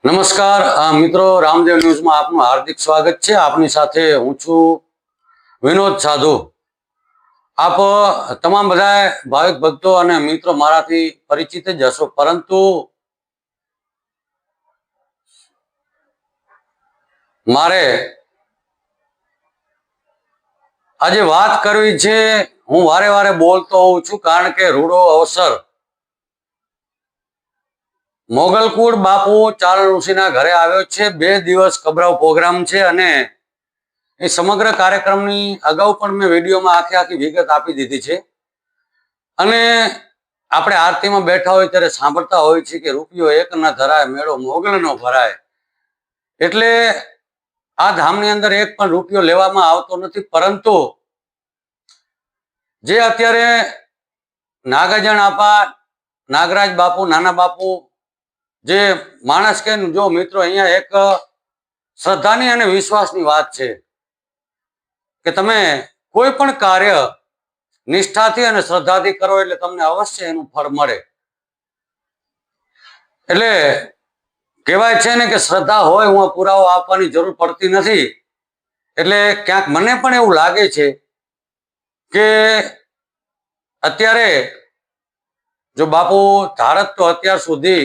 નમસ્કાર મિત્રો, રામદેવ ન્યૂઝમાં આપનું હાર્દિક સ્વાગત છે। આપની સાથે હું છું વિનોદ સાધુ। આપ તમામ બધા ભાવિક ભક્તો અને મિત્રો મારાથી પરિચિત જ હશો, પરંતુ મારે આજે વાત કરવી છે। હું વારે વારે બોલતો હોઉં છું, કારણ કે રૂડો અવસર મોગલકુળ બાપુ ચારણ ઋષિના ઘરે આવ્યો છે। 2 દિવસ કબરાવ પ્રોગ્રામ છે અને એ સમગ્ર કાર્યક્રમની અગાઉ પણ મેં વિડીયોમાં આખી વિગત આપી દીધી છે। અને આપણે આરતીમાં બેઠા હોય ત્યારે સાંભળતા હોય છે કે રૂપિયો એક ન ધરાય, મેળો મોગલ નો ભરાય। એટલે આ ધામની અંદર એક પણ રૂપિયો લેવામાં આવતો નથી, પરંતુ જે અત્યારે નાગાજણ આપા, નાગરાજ બાપુ, નાના બાપુ, જે માણસ કે જો મિત્રો, અહીંયા એક શ્રદ્ધાની અને વિશ્વાસની વાત છે કે તમે કોઈ પણ કાર્ય નિષ્ઠાથી અને શ્રદ્ધાથી કરો એટલે તમને અવશ્ય એનું ફળ મળે। એટલે કહેવાય છે ને કે શ્રદ્ધા હોય હું પુરાવો આપવાની જરૂર પડતી નથી। એટલે ક્યાંક મને પણ એવું લાગે છે કે અત્યારે જો બાપુ ધારત તો અત્યાર સુધી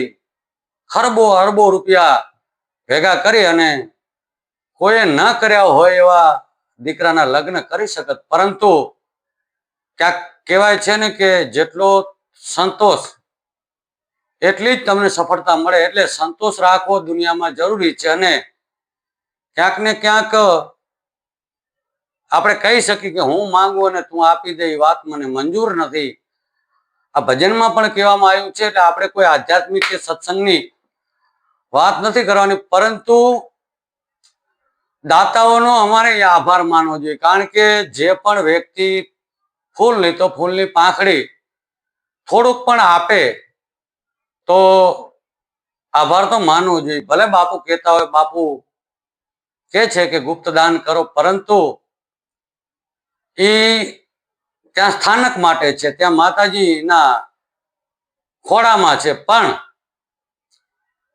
ખરબો અરબો રૂપિયા ભેગા કરી અને કોઈએ ન કર્યા હોય એવા દીકરાના લગ્ન કરી શકત, પરંતુ ક્યાંક કહેવાય છે ને કે જેટલો સંતોષ એટલી જ તમને સફળતા મળે। એટલે સંતોષ રાખવો દુનિયામાં જરૂરી છે। અને ક્યાંક ને ક્યાંક આપણે કહી શકીએ કે હું માંગુ અને તું આપી દે, એ વાત મને મંજૂર નથી। આ ભજનમાં પણ કહેવામાં આવ્યું છે, એટલે આપણે કોઈ આધ્યાત્મિક કે સત્સંગની વાત નથી કરવાની, પરંતુ દાતાઓનો અમારે આભાર માનવો જોઈએ। કારણ કે જે પણ વ્યક્તિ ફૂલ નહીં તો ફૂલની પાંખડી થોડુંક પણ આપે તો આભાર તો માનવો જોઈએ। ભલે બાપુ કહેતા હોય, બાપુ કે છે કે ગુપ્ત દાન કરો, પરંતુ એ ત્યાં સ્થાનક માટે છે, ત્યાં માતાજીના ખોળામાં છે। પણ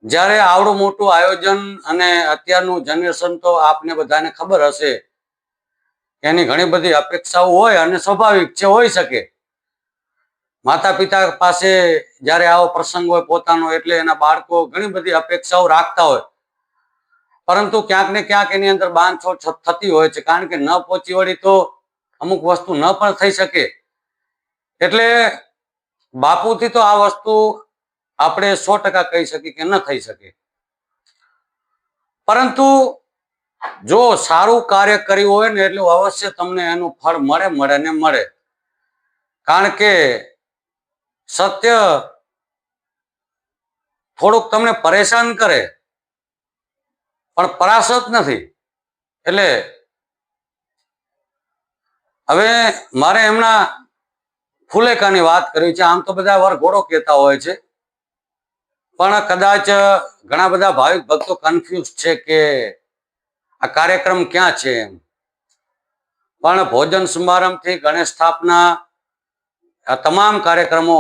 જ્યારે આવડું મોટું આયોજન અને અત્યારનું જનરેશન તો આપને બધાને ખબર હશે, એની ઘણી બધી અપેક્ષાઓ હોય અને સ્વાભાવિક છે, હોઈ શકે। માતા પિતા પાસે જ્યારે આવો પ્રસંગ હોય પોતાનો, એટલે એના બાળકો ઘણી બધી અપેક્ષાઓ રાખતા હોય, પરંતુ ક્યાંક ને ક્યાંક એની અંદર બાંધછોડ થતી હોય છે, કારણ કે ન પહોંચી વળી તો અમુક વસ્તુ ન પણ થઈ શકે। એટલે બાપુથી તો આ વસ્તુ આપણે 100% કહી શકીએ કે ન થઈ શકે, પરંતુ જો સારું કાર્ય કર્યું હોય ને એટલું અવશ્ય તમને એનું ફળ મળે ને મળે। કારણ કે સત્ય થોડુંક તમને પરેશાન કરે પણ પરાશત નથી। એટલે હવે મારે એમના ફુલેકાની વાત કરવી છે। આમ તો બધા વરઘોડો કહેતા હોય છે, પણ કદાચ ઘણા બધા ભાવિક ભક્તો કન્ફ્યુઝ છે કે આ કાર્યક્રમ ક્યાં છે એમ। પણ ભોજન સમારંભથી ગણેશ સ્થાપના, આ તમામ કાર્યક્રમો,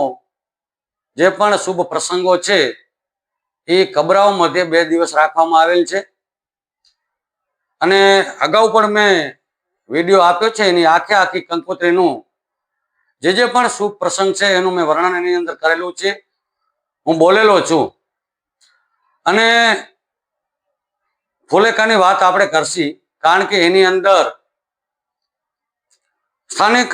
જે પણ શુભ પ્રસંગો છે, એ કબરાઓ મધ્યે 2 દિવસ રાખવામાં આવેલ છે। અને અગાઉ પણ મેં વિડીયો આપ્યો છે, એની આખી કંકોત્રીનું જે પણ શુભ પ્રસંગ છે એનું મેં વર્ણન એની અંદર કરેલું છે, હું બોલેલો છું। અને ફુલેકાની વાત આપણે કરશી, કારણ કે એની અંદર સ્થાનિક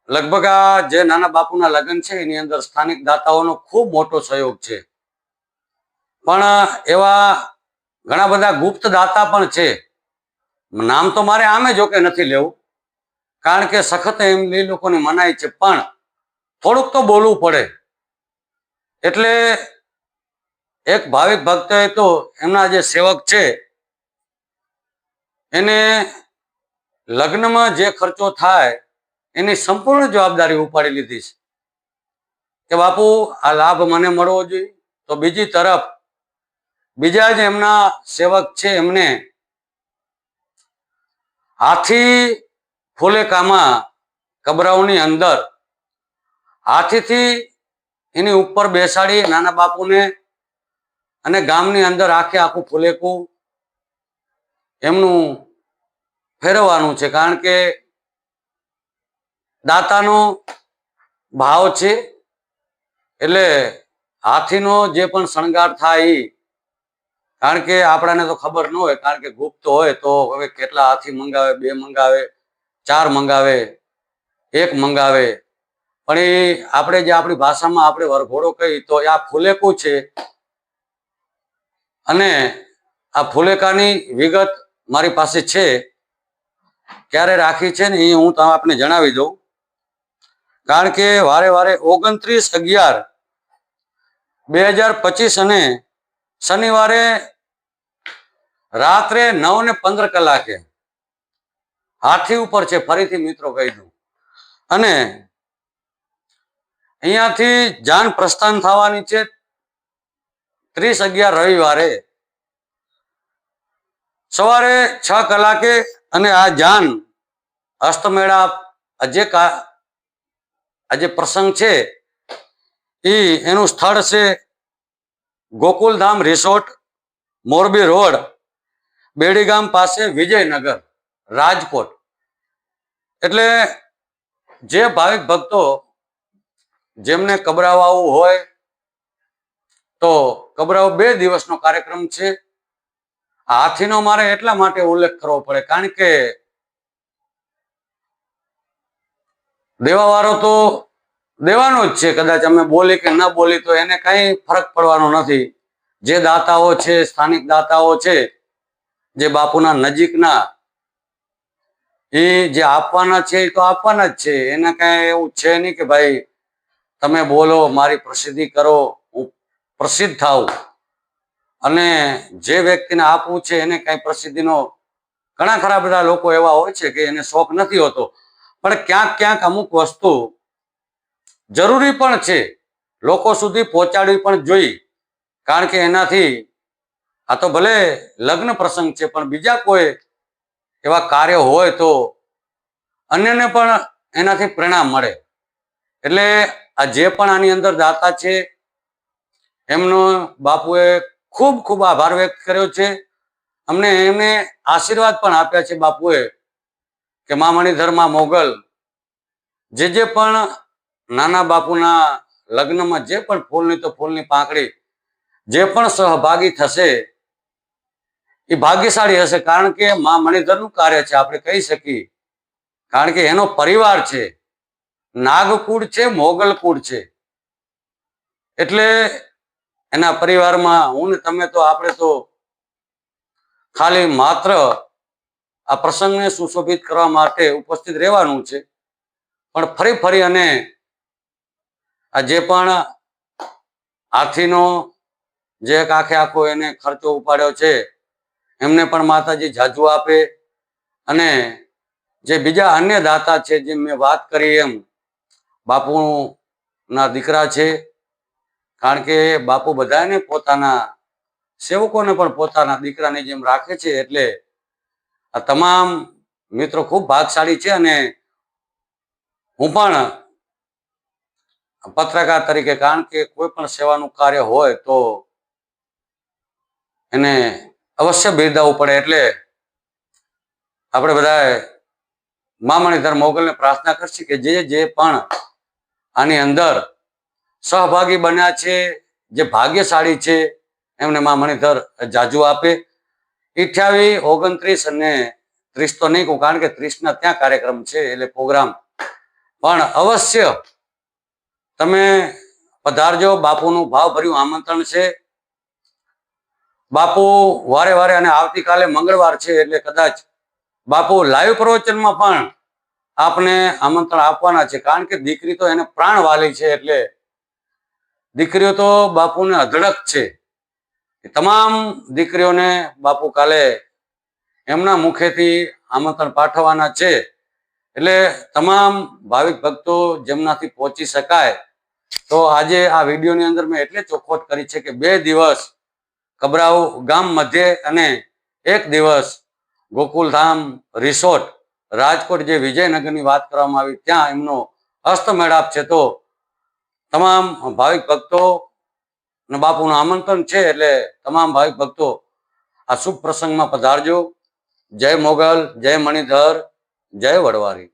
લગભગ આ જે નાના બાપુના લગ્ન છે એની અંદર સ્થાનિક દાતાઓનો ખૂબ મોટો સહયોગ છે। પણ એવા ઘણા બધા ગુપ્ત દાતા પણ છે, નામ તો મારે આમે જો કે નથી લેવું, કારણ કે સખત એમની લોકોની મનાઈ છે, પણ થોડુંક તો બોલવું પડે। એટલે એક ભાવિક ભક્તએ તો એમના જે સેવક છે એને લગ્નમાં જે ખર્ચો થાય એની સંપૂર્ણ જવાબદારી ઉપાડી લીધી છે કે બાપુ આ લાભ મને મળવો જોઈએ। તો બીજી તરફ બીજા જે એમના સેવક છે એમને હાથી ફુલેકામાં કબરાઓની અંદર હાથીથી એની ઉપર બેસાડી નાના બાપુને અને ગામની અંદર આખે આખું ફુલેકું એમનું ફેરવવાનું છે, કારણ કે દાતાનો ભાવ છે. એટલે હાથીનો જે પણ શણગાર થાય એ, કારણ કે આપણાને તો ખબર ન હોય, કારણ કે ગુપ્ત હોય તો હવે કેટલા હાથી મંગાવે, 2 મંગાવે, 4 મંગાવે, 1 મંગાવે, પણ એ આપણે જે આપણી ભાષામાં આપણે વરઘોડો કહી તો આ ફુલેકું છે. અને આ ફુલેકાની વિગત મારી પાસે છે, ક્યારે રાખી છે ને એ હું આપને જણાવી દઉં. કારણ કે વારે વારે 29/11/2025 અને શનિવારે રાત્રે 9:15 હાથી ઉપર છે. ફરીથી મિત્રો કહી દઉં. અને અહીંયાથી જાન પ્રસ્થાન થવાની છે 30/11 રવિવારે સવારે 6 અને આ જાન હસ્તમેળાપ આજે પ્રસંગ છે એનું સ્થળ છે ગોકુલધામ રિસોર્ટ, મોરબી રોડ, બેડીગામ પાસે, વિજયનગર, રાજકોટ. એટલે જે ભાવિક ભક્તો જેમને કબરાવાવું હોય તો કબરાવ 2 દિવસનો કાર્યક્રમ છે. હાથીનો મારે એટલા માટે ઉલ્લેખ કરવો પડે, કારણ કે દેવાવાળો તો દેવાનો જ છે. કદાચ અમે બોલી કે ન બોલી તો એને કઈ ફરક પડવાનો નથી. જે દાતાઓ છે, સ્થાનિક દાતાઓ છે, જે બાપુના નજીકના, એ જે આપવાના છે એ તો આપવાના જ છે. એને કઈ એવું છે નહીં કે ભાઈ તમે બોલો, મારી પ્રસિદ્ધિ કરો, હું પ્રસિદ્ધ થાઉં. અને જે વ્યક્તિને આપવું છે એને કઈ પ્રસિદ્ધિનો, ઘણા ખરા બધા લોકો એવા હોય છે કે એને શોખ નથી હોતો, પણ ક્યાંક ક્યાંક અમુક વસ્તુ જરૂરી પણ છે, લોકો સુધી પહોંચાડવી પણ જોઈએ. કારણ કે એનાથી, આ તો ભલે લગ્ન પ્રસંગ છે, પણ બીજા કોઈ એવા કાર્ય હોય તો અન્યને પણ એનાથી પ્રેરણા મળે. એટલે આ જે પણ આની અંદર દાતા છે એમનો બાપુએ ખૂબ ખૂબ આભાર વ્યક્ત કર્યો છે. એમને આશીર્વાદ પણ આપ્યા છે બાપુએ કે મા મણિધરમાં મોગલ જે પણ નાના બાપુના લગ્નમાં જે પણ ફૂલની તો ફૂલની પાંખડી જે પણ સહભાગી થશે એ ભાગ્યશાળી હશે. કારણ કે મા મણિધરનું કાર્ય છે, આપણે કહી શકીએ. કારણ કે એનો પરિવાર છે, નાગકુળ છે, મોગલકુળ છે. એટલે એના પરિવારમાં હું ને તમે તો આપણે તો ખાલી માત્ર આ પ્રસંગને સુશોભિત કરવા માટે ઉપસ્થિત રહેવાનું છે. પણ ફરી અને આ જે પણ હાથીનો જે આખે આખો એને ખર્ચો ઉપાડ્યો છે એમને પણ માતાજી જાજુ આપે. અને જે બીજા અન્ય દાતા છે, જેમ મેં વાત કરી એમ બાપુના દીકરા છે. કારણ કે બાપુ બધાને પોતાના સેવકોને પણ પોતાના દીકરાની જેમ રાખે છે. એટલે આ તમામ મિત્રો ખૂબ ભાગશાળી છે. અને હું પણ પત્રકાર તરીકે, કારણ કે કોઈ પણ સેવાનું કાર્ય હોય તો એને અવશ્ય બિરદાવવું પડે. એટલે આપણે બધા મા મણિધર મોગલને પ્રાર્થના કરશે કે જે પણ આની અંદર સહભાગી બન્યા છે, જે ભાગ્યશાળી છે, એમને મા મણિધર જાજુ આપે. 28, 29 અને 30 તો નહીં કહું, કારણ કે 30ના ત્યાં કાર્યક્રમ છે, એટલે પ્રોગ્રામ. પણ અવશ્ય તમે પધારજો. બાપુનું ભાવભર્યું આમંત્રણ છે. બાપુ વારે વારે, અને આવતીકાલે મંગળવાર છે એટલે કદાચ બાપુ લાઈવ પ્રવચનમાં પણ આપને આમંત્રણ આપવાના છે. કારણ કે દીકરી તો એને પ્રાણ વાલી છે. એટલે દીકરીઓ તો બાપુને અધડક છે. તમામ દીકરીઓને બાપુ કાલે એમના મુખેથી આમંત્રણ પાઠવવાના છે. એટલે તમામ ભાવિક ભક્તો જેમનાથી પહોંચી શકાય, તો આજે આ વિડીયોની અંદર મેં એટલે ચોખવટ કરી છે કે 2 દિવસ કબરાવ ગામ મધ્યે અને 1 દિવસ ગોકુલધામ રિસોર્ટ રાજકોટ, જે વિજયનગરની વાત કરવામાં આવી, ત્યાં એમનો હસ્તમેળાપ છે. તો તમામ ભાવિક ભક્તો અને બાપુનું આમંત્રણ છે એટલે તમામ ભાવિક ભક્તો આ શુભ પ્રસંગમાં પધારજો. જય મોગલ, જય મણિધર, જય વડવારી.